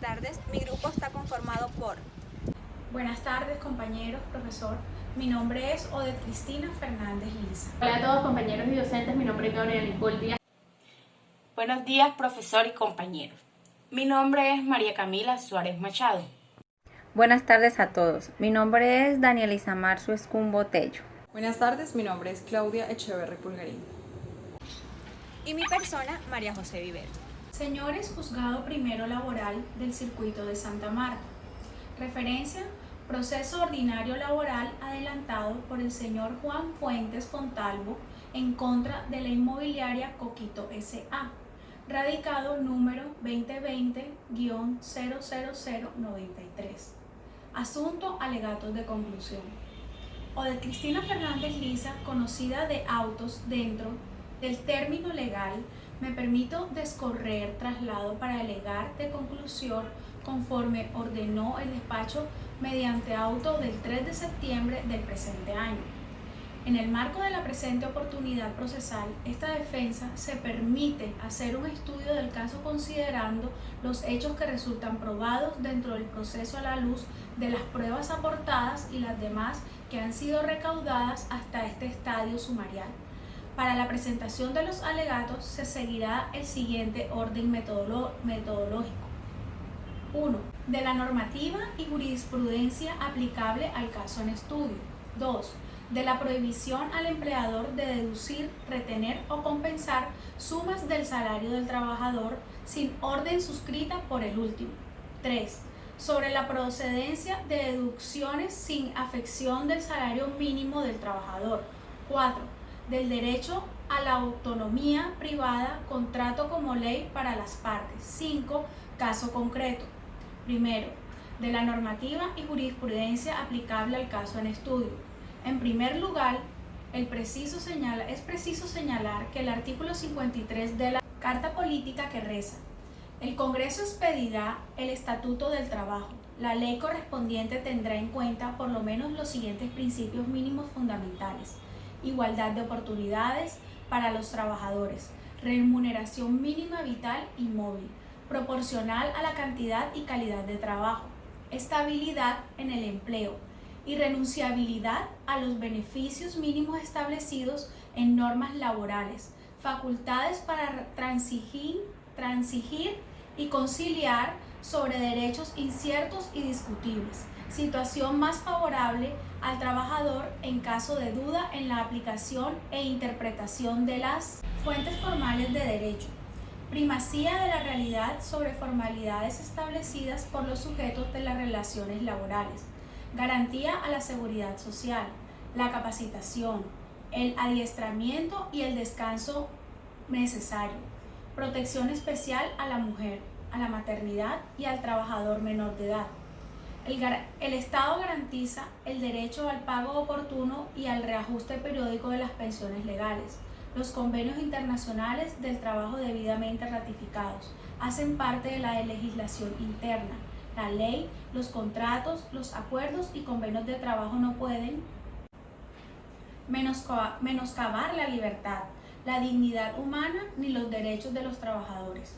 tardes. Mi grupo está conformado por... Buenas tardes, compañeros, profesor. Mi nombre es Ode Cristina Fernández Liza. Hola a todos, compañeros y docentes. Mi nombre es Gabriela Nicole Díaz. Buenos días, profesor y compañeros. Mi nombre es María Camila Suárez Machado. Buenas tardes a todos. Mi nombre es Daniela Isamar Suescumbo Tello. Buenas tardes, mi nombre es Claudia Echeverri Pulgarín. Y mi persona, María José Vivero. Señores, Juzgado Primero Laboral del Circuito de Santa Marta. Referencia: proceso ordinario laboral adelantado por el señor Juan Fuentes Fontalvo en contra de la inmobiliaria Coquito S.A., radicado número 2020-00093. Asunto: alegatos de conclusión. Ode Cristina Fernández Liza, conocida de autos dentro del término legal, me permito descorrer traslado para alegar de conclusión conforme ordenó el despacho mediante auto del 3 de septiembre del presente año. En el marco de la presente oportunidad procesal, esta defensa se permite hacer un estudio del caso considerando los hechos que resultan probados dentro del proceso a la luz de las pruebas aportadas y las demás que han sido recaudadas hasta este estadio sumarial. Para la presentación de los alegatos se seguirá el siguiente orden metodológico. 1. De la normativa y jurisprudencia aplicable al caso en estudio. 2. De la prohibición al empleador de deducir, retener o compensar sumas del salario del trabajador sin orden suscrita por el último. 3. Sobre la procedencia de deducciones sin afección del salario mínimo del trabajador. 4. Del derecho a la autonomía privada, contrato como ley para las partes. 5. Caso concreto. Primero, de la normativa y jurisprudencia aplicable al caso en estudio. En primer lugar, es preciso señalar que el artículo 53 de la Carta Política que reza: el Congreso expedirá el Estatuto del Trabajo. La ley correspondiente tendrá en cuenta por lo menos los siguientes principios mínimos fundamentales: igualdad de oportunidades para los trabajadores, remuneración mínima vital y móvil, proporcional a la cantidad y calidad de trabajo, estabilidad en el empleo, irrenunciabilidad a los beneficios mínimos establecidos en normas laborales, facultades para transigir y conciliar sobre derechos inciertos y discutibles, situación más favorable al trabajador en caso de duda en la aplicación e interpretación de las fuentes formales de derecho, primacía de la realidad sobre formalidades establecidas por los sujetos de las relaciones laborales, garantía a la seguridad social, la capacitación, el adiestramiento y el descanso necesario, protección especial a la mujer, a la maternidad y al trabajador menor de edad. El Estado garantiza el derecho al pago oportuno y al reajuste periódico de las pensiones legales. Los convenios internacionales del trabajo debidamente ratificados hacen parte de la legislación interna. La ley, los contratos, los acuerdos y convenios de trabajo no pueden menoscabar la libertad, la dignidad humana ni los derechos de los trabajadores.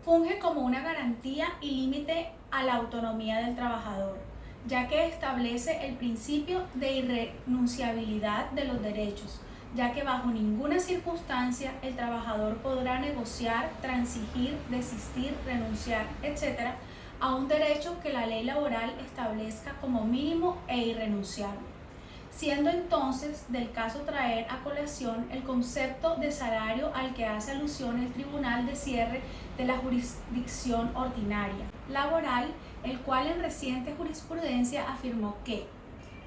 Funge como una garantía y límite a la autonomía del trabajador, ya que establece el principio de irrenunciabilidad de los derechos, ya que bajo ninguna circunstancia el trabajador podrá negociar, transigir, desistir, renunciar, etc., a un derecho que la ley laboral establezca como mínimo e irrenunciable, siendo entonces del caso traer a colación el concepto de salario al que hace alusión el Tribunal de Cierre de la Jurisdicción Ordinaria Laboral, el cual en reciente jurisprudencia afirmó que,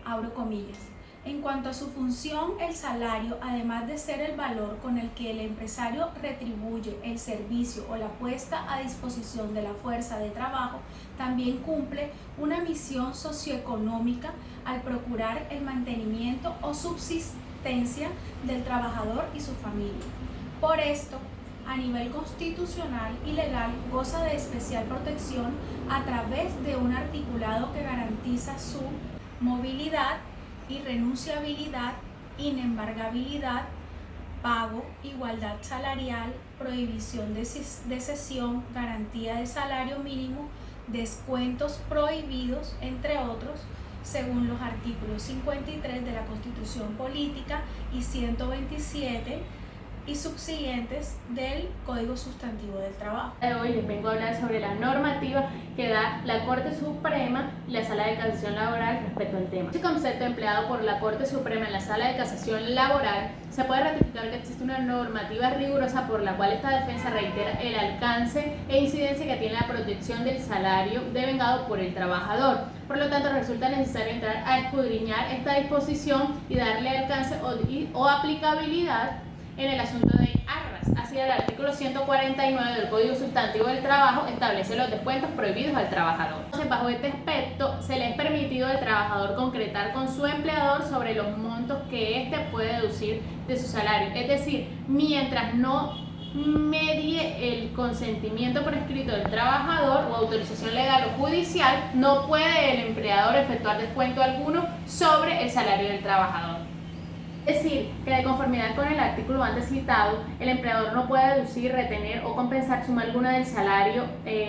abro comillas, en cuanto a su función, el salario, además de ser el valor con el que el empresario retribuye el servicio o la puesta a disposición de la fuerza de trabajo, también cumple una misión socioeconómica al procurar el mantenimiento o subsistencia del trabajador y su familia. Por esto, a nivel constitucional y legal, goza de especial protección a través de un articulado que garantiza su movilidad, irrenunciabilidad, inembargabilidad, pago, igualdad salarial, prohibición de cesión, garantía de salario mínimo, descuentos prohibidos, entre otros, según los artículos 53 de la Constitución Política y 127 y subsiguientes del Código Sustantivo del Trabajo. Hoy les vengo a hablar sobre la normativa que da la Corte Suprema y la Sala de Casación Laboral respecto al tema. Este concepto empleado por la Corte Suprema en la Sala de Casación Laboral se puede ratificar que existe una normativa rigurosa por la cual esta defensa reitera el alcance e incidencia que tiene la protección del salario devengado por el trabajador. Por lo tanto, resulta necesario entrar a escudriñar esta disposición y darle alcance o aplicabilidad en el asunto de arras. Así, el artículo 149 del Código Sustantivo del Trabajo establece los descuentos prohibidos al trabajador. Entonces, bajo este aspecto, se le es permitido al trabajador concretar con su empleador sobre los montos que éste puede deducir de su salario. Es decir, mientras no medie el consentimiento por escrito del trabajador o autorización legal o judicial, no puede el empleador efectuar descuento alguno sobre el salario del trabajador. Es decir, que de conformidad con el artículo antes citado, el empleador no puede deducir, retener o compensar suma alguna del salario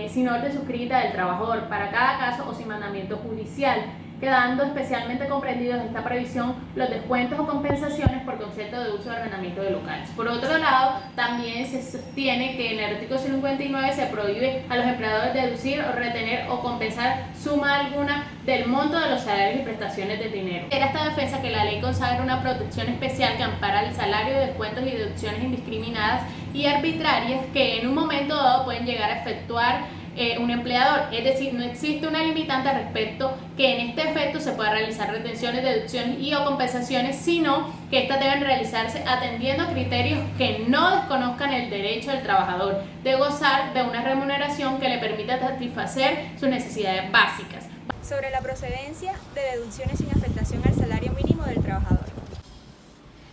sin orden suscrita del trabajador para cada caso o sin mandamiento judicial, quedando especialmente comprendidos en esta previsión los descuentos o compensaciones por concepto de uso de arrendamiento de locales. Por otro lado, también se sostiene que en el artículo 59 se prohíbe a los empleadores deducir o retener o compensar suma alguna del monto de los salarios y prestaciones de dinero. Era esta defensa que la ley consagra una protección especial que ampara el salario, descuentos y deducciones indiscriminadas y arbitrarias que en un momento dado pueden llegar a efectuar un empleador. Es decir, no existe una limitante respecto que en este efecto se pueda realizar retenciones, deducciones y o compensaciones, sino que estas deben realizarse atendiendo criterios que no desconozcan el derecho del trabajador de gozar de una remuneración que le permita satisfacer sus necesidades básicas. Sobre la procedencia de deducciones sin afectación al salario mínimo del trabajador.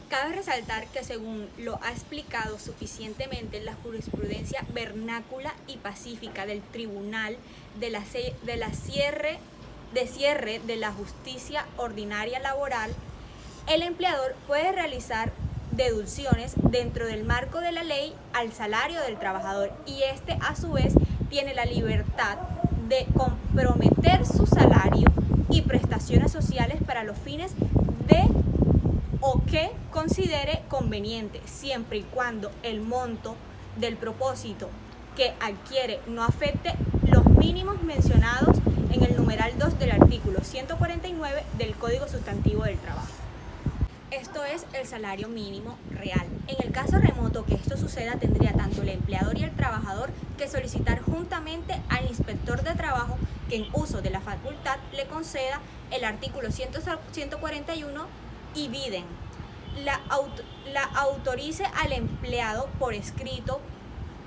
Cabe resaltar que según lo ha explicado suficientemente la jurisprudencia vernácula y pacífica del Tribunal de Cierre de la Justicia Ordinaria Laboral, el empleador puede realizar deducciones dentro del marco de la ley al salario del trabajador y este a su vez tiene la libertad de comprometer su salario y prestaciones sociales para los fines de o que considere conveniente, siempre y cuando el monto del propósito que adquiere no afecte los mínimos mencionados en el numeral 2 del artículo 149 del Código Sustantivo del Trabajo. Esto es el salario mínimo real. En el caso remoto que esto suceda, tendría tanto el empleador y el trabajador que solicitar juntamente al inspector de trabajo que en uso de la facultad le conceda el artículo 141 y Biden la autorice al empleado por escrito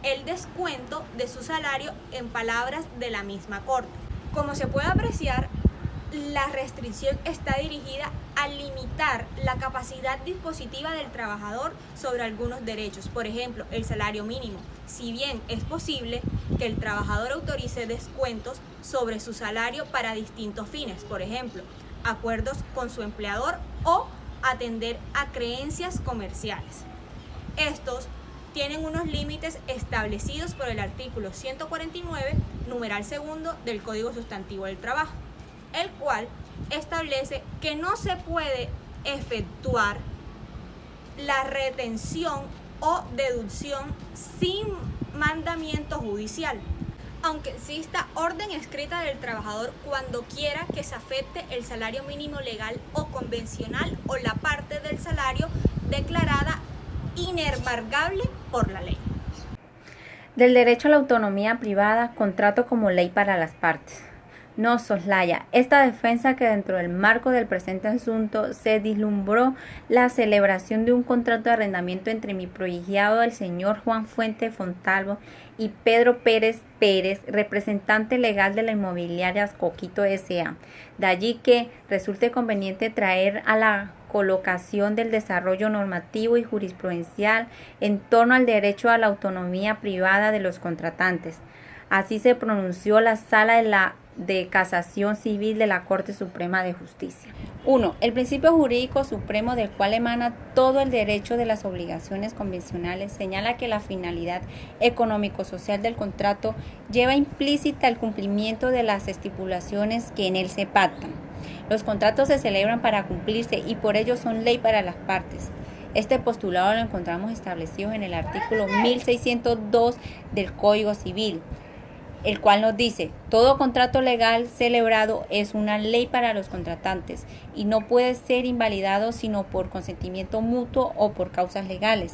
el descuento de su salario en palabras de la misma Corte. Como se puede apreciar, la restricción está dirigida a limitar la capacidad dispositiva del trabajador sobre algunos derechos, por ejemplo, el salario mínimo, si bien es posible que el trabajador autorice descuentos sobre su salario para distintos fines, por ejemplo, acuerdos con su empleador o atender a creencias comerciales. Estos tienen unos límites establecidos por el artículo 149, numeral segundo del Código Sustantivo del Trabajo, el cual establece que no se puede efectuar la retención o deducción sin mandamiento judicial, aunque exista orden escrita del trabajador cuando quiera que se afecte el salario mínimo legal o convencional o la parte del salario declarada inembargable por la ley. Del derecho a la autonomía privada, contrato como ley para las partes. No soslaya esta defensa que dentro del marco del presente asunto se vislumbró la celebración de un contrato de arrendamiento entre mi prohijiado el señor Juan Fuente Fontalvo y Pedro Pérez Pérez, representante legal de la inmobiliaria Coquito S.A. De allí que resulte conveniente traer a la colocación del desarrollo normativo y jurisprudencial en torno al derecho a la autonomía privada de los contratantes. Así se pronunció la Sala de la de Casación Civil de la Corte Suprema de Justicia. 1. El principio jurídico supremo del cual emana todo el derecho de las obligaciones convencionales señala que la finalidad económico-social del contrato lleva implícita el cumplimiento de las estipulaciones que en él se pactan. Los contratos se celebran para cumplirse y por ello son ley para las partes. Este postulado lo encontramos establecido en el artículo 1602 del Código Civil, el cual nos dice: todo contrato legal celebrado es una ley para los contratantes y no puede ser invalidado sino por consentimiento mutuo o por causas legales.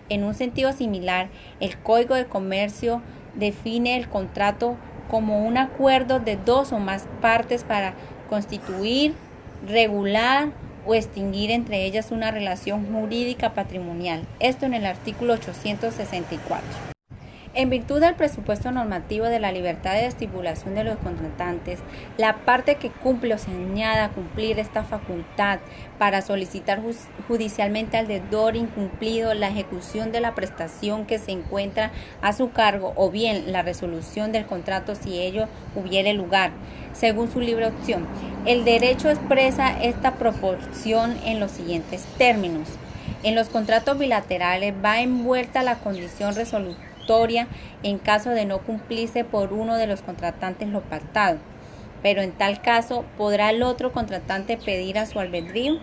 En un sentido similar, el Código de Comercio define el contrato como un acuerdo de dos o más partes para constituir, regular o extinguir entre ellas una relación jurídica patrimonial. Esto en el artículo 864. En virtud del presupuesto normativo de la libertad de estipulación de los contratantes, la parte que cumple o se añada a cumplir esta facultad para solicitar judicialmente al deudor incumplido la ejecución de la prestación que se encuentra a su cargo o bien la resolución del contrato si ello hubiere lugar, según su libre opción. El derecho expresa esta proporción en los siguientes términos. En los contratos bilaterales va envuelta la condición resolutoria en caso de no cumplirse por uno de los contratantes lo pactado, pero en tal caso podrá el otro contratante pedir a su albedrío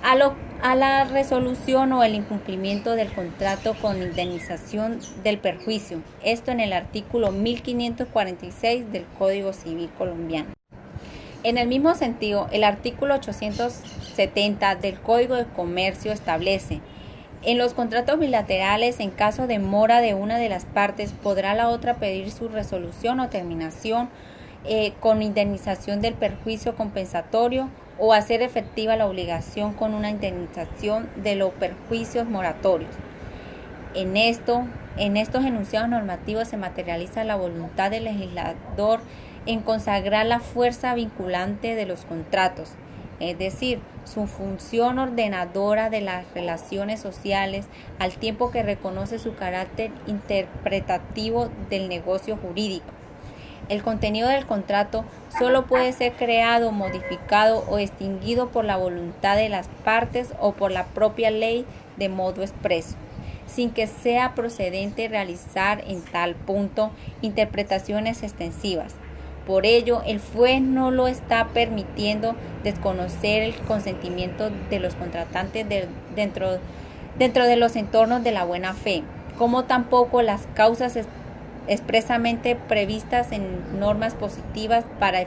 a la resolución o el incumplimiento del contrato con indemnización del perjuicio. Esto en el artículo 1546 del Código Civil colombiano. En el mismo sentido, el artículo 870 del Código de Comercio establece: en los contratos bilaterales, en caso de mora de una de las partes, podrá la otra pedir su resolución o terminación con indemnización del perjuicio compensatorio o hacer efectiva la obligación con una indemnización de los perjuicios moratorios. En estos enunciados normativos se materializa la voluntad del legislador en consagrar la fuerza vinculante de los contratos, es decir, su función ordenadora de las relaciones sociales, al tiempo que reconoce su carácter interpretativo del negocio jurídico. El contenido del contrato solo puede ser creado, modificado o extinguido por la voluntad de las partes o por la propia ley de modo expreso, sin que sea procedente realizar en tal punto interpretaciones extensivas. Por ello, el juez no lo está permitiendo desconocer el consentimiento de los contratantes dentro de los entornos de la buena fe, como tampoco las causas expresamente previstas en normas positivas para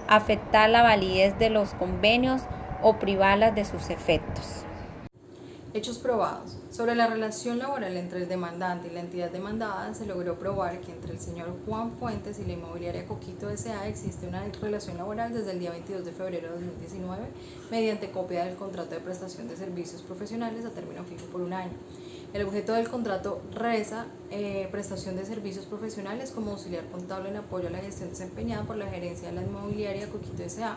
afectar la validez de los convenios o privarlas de sus efectos. Hechos probados. Sobre la relación laboral entre el demandante y la entidad demandada, se logró probar que entre el señor Juan Fuentes y la inmobiliaria Coquito S.A. existe una relación laboral desde el día 22 de febrero de 2019 mediante copia del contrato de prestación de servicios profesionales a término fijo por un año. El objeto del contrato reza prestación de servicios profesionales como auxiliar contable en apoyo a la gestión desempeñada por la gerencia de la inmobiliaria Coquito S.A.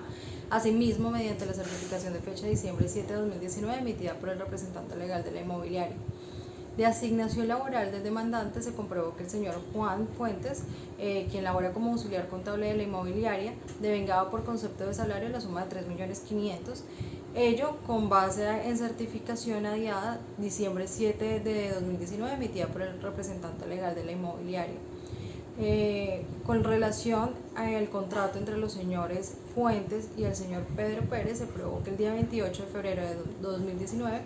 Asimismo, mediante la certificación de fecha de diciembre 7 de 2019 emitida por el representante legal de la inmobiliaria. De asignación laboral del demandante se comprobó que el señor Juan Fuentes, quien labora como auxiliar contable de la inmobiliaria, devengaba por concepto de salario la suma de 3.500.000, ello con base en certificación adiada diciembre 7 de 2019 emitida por el representante legal de la inmobiliaria. Con relación al contrato entre los señores Fuentes y el señor Pedro Pérez, se probó que el día 28 de febrero de 2019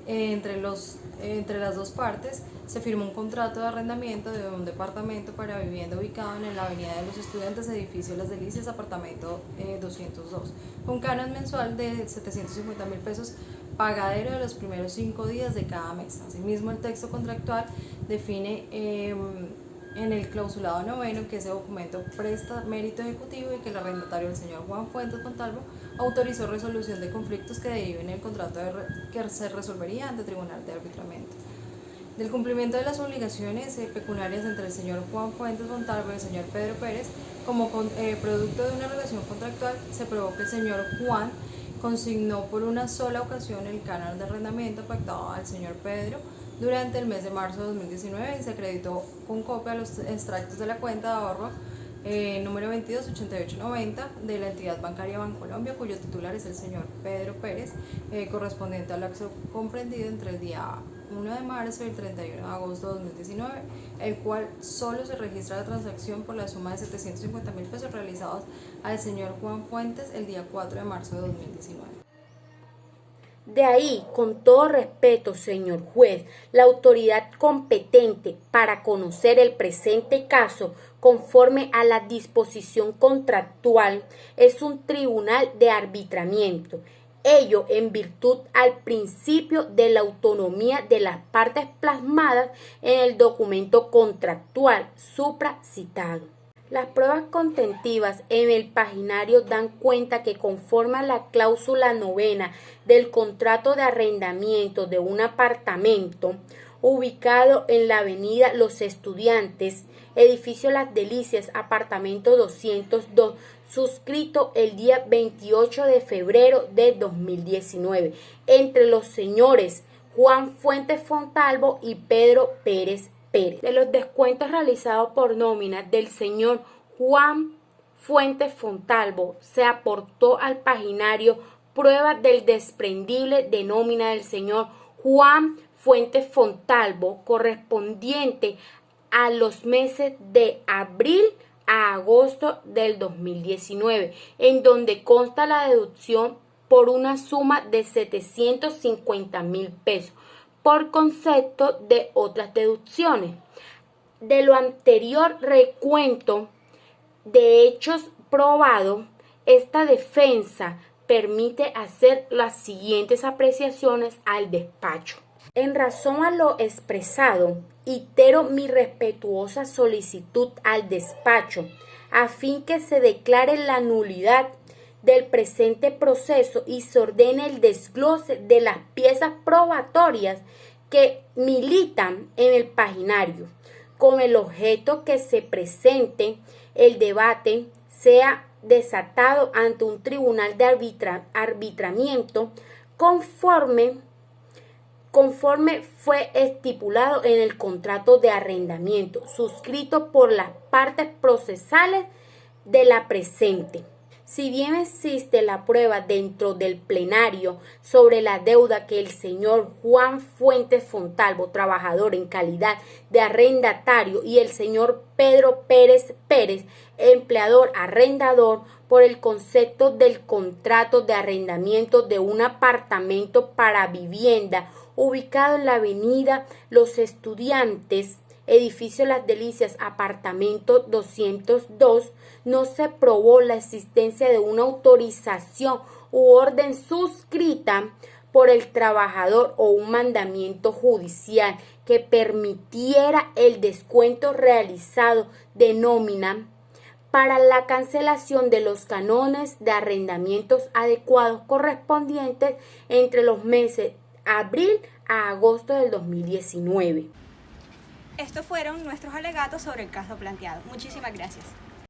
entre las dos partes se firmó un contrato de arrendamiento de un departamento para vivienda ubicado en la Avenida de los Estudiantes, edificio Las Delicias, apartamento 202, con canon mensual de 750.000 pesos, pagadero de los primeros 5 días de cada mes. Asimismo, el texto contractual define en el clausulado noveno que ese documento presta mérito ejecutivo y que el arrendatario, el señor Juan Fuentes Montalvo, autorizó resolución de conflictos que deriven en el contrato que se resolvería ante tribunal de arbitramiento. Del cumplimiento de las obligaciones pecuniarias entre el señor Juan Fuentes Montalvo y el señor Pedro Pérez, como producto de una relación contractual, se probó que el señor Juan consignó por una sola ocasión el canon de arrendamiento pactado al señor Pedro durante el mes de marzo de 2019 y se acreditó con copia los extractos de la cuenta de ahorro número 228890 de la entidad bancaria Bancolombia, cuyo titular es el señor Pedro Pérez, correspondiente al lapso comprendido entre el día 1 de marzo y el 31 de agosto de 2019, el cual solo se registra la transacción por la suma de 750.000 pesos realizados al señor Juan Fuentes el día 4 de marzo de 2019. De ahí, con todo respeto, señor juez, la autoridad competente para conocer el presente caso conforme a la disposición contractual es un tribunal de arbitramiento, ello en virtud al principio de la autonomía de las partes plasmadas en el documento contractual supracitado. Las pruebas contentivas en el paginario dan cuenta que conforme a la cláusula 9 del contrato de arrendamiento de un apartamento ubicado en la avenida Los Estudiantes, edificio Las Delicias, apartamento 202, suscrito el día 28 de febrero de 2019 entre los señores Juan Fuentes Fontalvo y Pedro Pérez Pérez. De los descuentos realizados por nómina del señor Juan Fuentes Fontalvo, se aportó al paginario prueba del desprendible de nómina del señor Juan Fuentes Fontalvo correspondiente a los meses de abril a agosto del 2019, en donde consta la deducción por una suma de 750.000 pesos por concepto de otras deducciones. De lo anterior recuento de hechos probados, esta defensa permite hacer las siguientes apreciaciones al despacho. En razón a lo expresado, itero mi respetuosa solicitud al despacho a fin que se declare la nulidad del presente proceso y se ordene el desglose de las piezas probatorias que militan en el paginario, con el objeto que se presente el debate sea desatado ante un tribunal de arbitramiento conforme fue estipulado en el contrato de arrendamiento suscrito por las partes procesales de la presente. Si bien existe la prueba dentro del plenario sobre la deuda que el señor Juan Fuentes Fontalvo, trabajador en calidad de arrendatario, y el señor Pedro Pérez Pérez, empleador arrendador, por el concepto del contrato de arrendamiento de un apartamento para vivienda ubicado en la avenida Los Estudiantes, edificio Las Delicias, apartamento 202, no se probó la existencia de una autorización u orden suscrita por el trabajador o un mandamiento judicial que permitiera el descuento realizado de nómina para la cancelación de los cánones de arrendamientos adecuados correspondientes entre los meses abril a agosto del 2019. Estos fueron nuestros alegatos sobre el caso planteado. Muchísimas gracias.